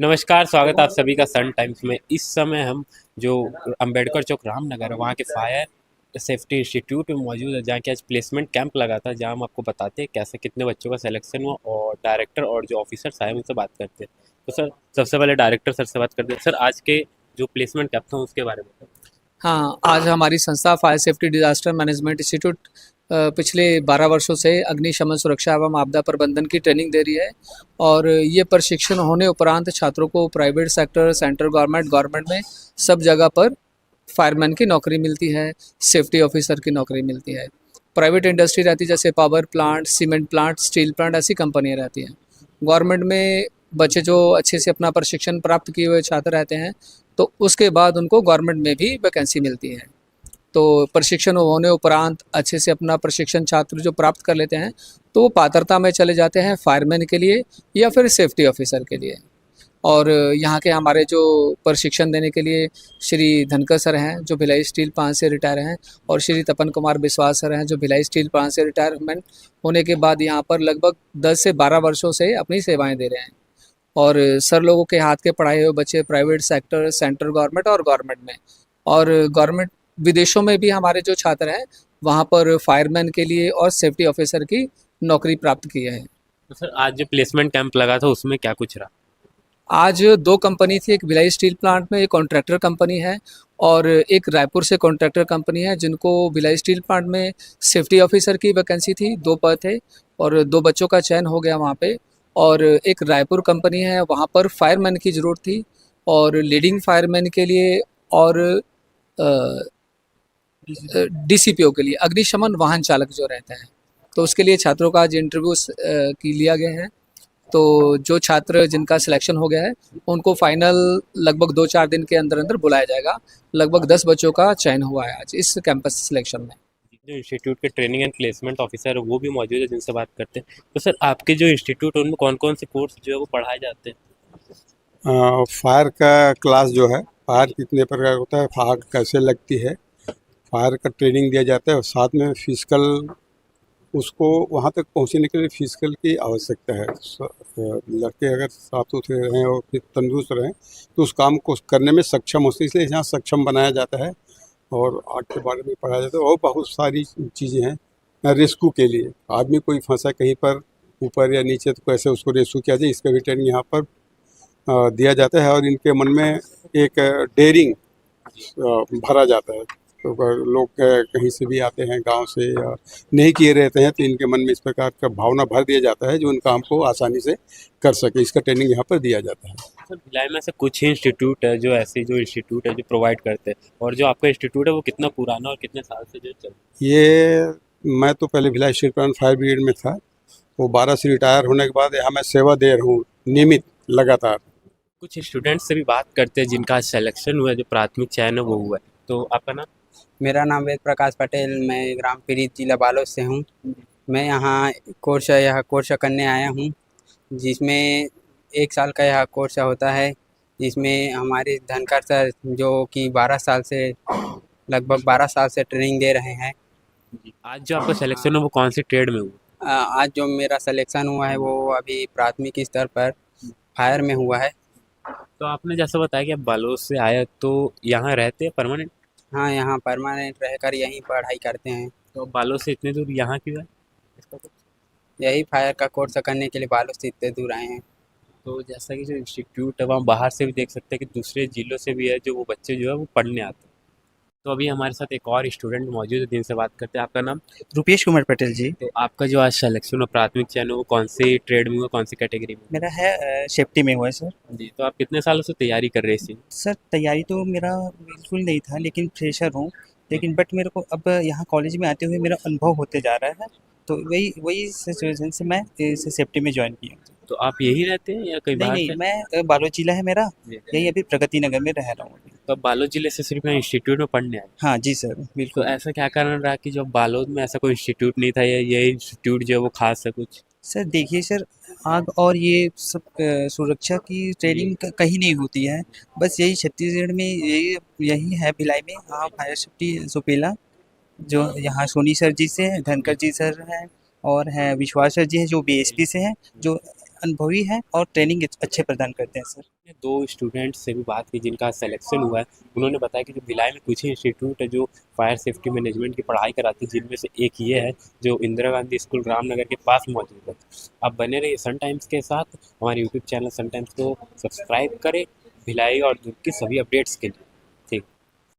नमस्कार, स्वागत है आप सभी का सन टाइम्स में। इस समय हम जो अंबेडकर चौक रामनगर है वहाँ के फायर सेफ्टी इंस्टीट्यूट में मौजूद है, जहाँ की आज प्लेसमेंट कैंप लगा था, जहाँ हम आपको बताते हैं कैसे कितने बच्चों का सिलेक्शन हुआ और डायरेक्टर और जो ऑफिसर्स आए उनसे बात करते हैं। तो सर, सबसे पहले डायरेक्टर सर से बात करते हैं। सर, आज के जो प्लेसमेंट कैंप था उसके बारे में बताइए। हाँ, आज हमारी संस्था fire safety disaster management institute पिछले 12 वर्षों से अग्निशमन सुरक्षा एवं आपदा प्रबंधन की ट्रेनिंग दे रही है। और ये प्रशिक्षण होने उपरांत छात्रों को प्राइवेट सेक्टर, सेंट्रल गवर्नमेंट में सब जगह पर फायरमैन की नौकरी मिलती है, सेफ्टी ऑफिसर की नौकरी मिलती है। प्राइवेट इंडस्ट्री रहती है जैसे power plant, cement plant, steel plant, ऐसी कंपनियाँ रहती हैं। गवर्नमेंट में बच्चे जो अच्छे से अपना प्रशिक्षण प्राप्त किए हुए छात्र रहते हैं, तो उसके बाद उनको गवर्नमेंट में भी वैकेंसी मिलती है। तो प्रशिक्षण होने उपरांत अच्छे से अपना प्रशिक्षण छात्र जो प्राप्त कर लेते हैं, तो वो पात्रता में चले जाते हैं फायरमैन के लिए या फिर सेफ्टी ऑफिसर के लिए। और यहाँ के हमारे जो प्रशिक्षण देने के लिए श्री धनकर सर हैं, जो भिलाई स्टील प्लांट से रिटायर हैं, और श्री तपन कुमार विश्वास सर हैं, जो भिलाई स्टील प्लांट से रिटायरमेंट होने के बाद यहाँ पर लगभग 10 से 12 वर्षों से अपनी सेवाएं दे रहे हैं। और सर लोगों के हाथ के पढ़ाए हुए बच्चे प्राइवेट सेक्टर, सेंट्रल गवर्नमेंट और गवर्नमेंट में, और गवर्नमेंट विदेशों में भी हमारे जो छात्र हैं वहाँ पर फायरमैन के लिए और सेफ्टी ऑफिसर की नौकरी प्राप्त किए हैं। तो सर, आज जो प्लेसमेंट कैंप लगा था उसमें क्या कुछ रहा? आज दो कंपनी थी, एक भिलाई स्टील प्लांट में एक कॉन्ट्रैक्टर कंपनी है, और एक रायपुर से कॉन्ट्रैक्टर कंपनी है, जिनको भिलाई स्टील प्लांट में सेफ्टी ऑफिसर की वैकेंसी थी, 2 पद थे और 2 बच्चों का चयन हो गया वहाँ पे। और एक रायपुर कंपनी है, वहाँ पर फायरमैन की ज़रूरत थी, और लीडिंग फायरमैन के लिए और डीसीपीओ के लिए, अग्निशमन वाहन चालक जो रहते हैं, तो उसके लिए छात्रों का आज इंटरव्यू की लिया गया है। तो जो छात्र जिनका सिलेक्शन हो गया है उनको फाइनल लगभग 2-4 दिन के अंदर अंदर बुलाया जाएगा। लगभग 10 बच्चों का चयन हुआ है आज इस कैंपस सिलेक्शन में। जो इंस्टीट्यूट के ट्रेनिंग एंड प्लेसमेंट ऑफिसर है वो भी मौजूद है, जिनसे बात करते हैं। तो सर, आपके जो इंस्टीट्यूट है उनमें कौन कौन से कोर्स जो है वो पढ़ाए जाते हैं? फायर का क्लास जो है, फायर कितने प्रकार का होता है, फायर कैसे लगती है, फायर का ट्रेनिंग दिया जाता है, और साथ में फिजिकल, उसको वहाँ तक पहुँचने के लिए फिजिकल की आवश्यकता है। लड़के अगर साफ सुथरे रहें और फिर तंदुरुस्त रहें तो उस काम को करने में सक्षम होते हैं, इसलिए यहाँ सक्षम बनाया जाता है। और आग के बारे में पढ़ाया जाता है और बहुत सारी चीज़ें हैं रेस्क्यू के लिए। आदमी कोई फंसा कहीं पर ऊपर या नीचे तो कैसे उसको रेस्क्यू किया जाए, इसका भी ट्रेनिंग यहाँ पर दिया जाता है। और इनके मन में एक डेयरिंग भरा जाता है। तो अगर लोग कहीं से भी आते हैं गांव से या नहीं किए रहते हैं, तो इनके मन में इस प्रकार का भावना भर दिया जाता है जो उन काम को आसानी से कर सके। इसका ट्रेनिंग यहाँ पर दिया जाता है। सर, भिलाई में ऐसे कुछ ही इंस्टीट्यूट है जो ऐसे जो इंस्टीट्यूट है जो प्रोवाइड करते हैं, और जो आपका इंस्टीट्यूट है वो कितना पुराना और कितने साल से जो चल रहा ये मैं तो पहले Bhilai steel plant fire brigade में था, वो 12 से रिटायर होने के बाद यहाँ मैं सेवा दे रहा हूँ नियमित लगातार। है? कुछ स्टूडेंट्स से भी बात करते हैं जिनका सिलेक्शन हुआ है, जो प्राथमिक चयन है वो हुआ है। तो आपका नाम? मेरा नाम वेद प्रकाश पटेल, मैं ग्राम पीरी जिला बालोद से हूँ। मैं यहाँ यह कोर्स करने आया हूँ, जिसमें 1 साल का यह कोर्स होता है, जिसमें हमारे धनकर सर जो कि 12 साल से ट्रेनिंग दे रहे हैं। आज जो आपका सिलेक्शन है वो कौन सी ट्रेड में हुआ? आज जो मेरा सिलेक्शन हुआ है वो अभी प्राथमिक स्तर पर फायर में हुआ है। तो आपने जैसा बताया कि आप बालोद से आए, तो यहाँ रहते हैं परमानेंट? हाँ, यहाँ परमानेंट रहकर यहीं पढ़ाई करते हैं। तो बालोद से इतने दूर यहाँ क्यों है? इसका कुछ? यही फायर का कोर्स करने के लिए बालोद से इतने दूर आए हैं। तो जैसा कि जो इंस्टीट्यूट है वहाँ बाहर से भी देख सकते हैं कि दूसरे जिलों से भी है जो वो बच्चे जो है वो पढ़ने आते हैं। तो अभी हमारे साथ एक और स्टूडेंट मौजूद है जिनसे बात करते हैं। आपका नाम? रुपेश कुमार पटेल जी। तो आपका जो आज सिलेक्शन और प्राथमिक चयन है वो कौन सी ट्रेड में हुआ, कौन सी कैटेगरी में? मेरा है सेफ्टी में हुआ है सर। जी, तो आप कितने सालों से तैयारी कर रहे हैं इसी? सर तैयारी तो मेरा बिल्कुल नहीं था, लेकिन फ्रेशर हूँ। लेकिन बट मेरे को अब यहाँ कॉलेज में आते हुए मेरा अनुभव होते जा रहा है, तो वही वही सिचुएशन से मैं इस सेफ्टी में ज्वाइन किया। तो आप यही रहते हैं या कहीं नहीं बाहर नहीं, से? मैं बालोद जिला है मेरा, जी। यही अभी प्रगति नगर में रह रहा हूँ अभी। तो आप बालोद जिले से सिर्फ यहाँ इंस्टीट्यूट में पढ़ने आए? हाँ जी सर, तो बिल्कुल। ऐसा क्या कारण रहा कि जो बालोद में ऐसा कोई इंस्टीट्यूट नहीं था, या ये इंस्टीट्यूट जो है वो खास है कुछ? सर देखिए सर, आग और ये सब सुरक्षा की ट्रेनिंग कहीं नहीं होती है। बस यही छत्तीसगढ़ में यही यही है भिलाई में। हाँ, फायर सेफ्टी सुपेला जो यहाँ सोनी सर जी से हैं, धनकर जी सर हैं, और हैं विश्वास सर जी हैं जो बीएसपी से हैं, जो अनुभवी हैं और ट्रेनिंग अच्छे प्रदान करते हैं सर। मैंने 2 स्टूडेंट्स से भी बात की जिनका सिलेक्शन हुआ है। उन्होंने बताया कि जो भिलाई में कुछ ही इंस्टीट्यूट है जो फायर सेफ्टी मैनेजमेंट की पढ़ाई कराती है, जिनमें से एक ये है जो इंदिरा गांधी स्कूल रामनगर के पास मौजूद है। आप बने रहिए सन टाइम्स के साथ, हमारे यूट्यूब चैनल सन टाइम्स को सब्सक्राइब करें भिलाई और दुर्ग की सभी अपडेट्स के लिए।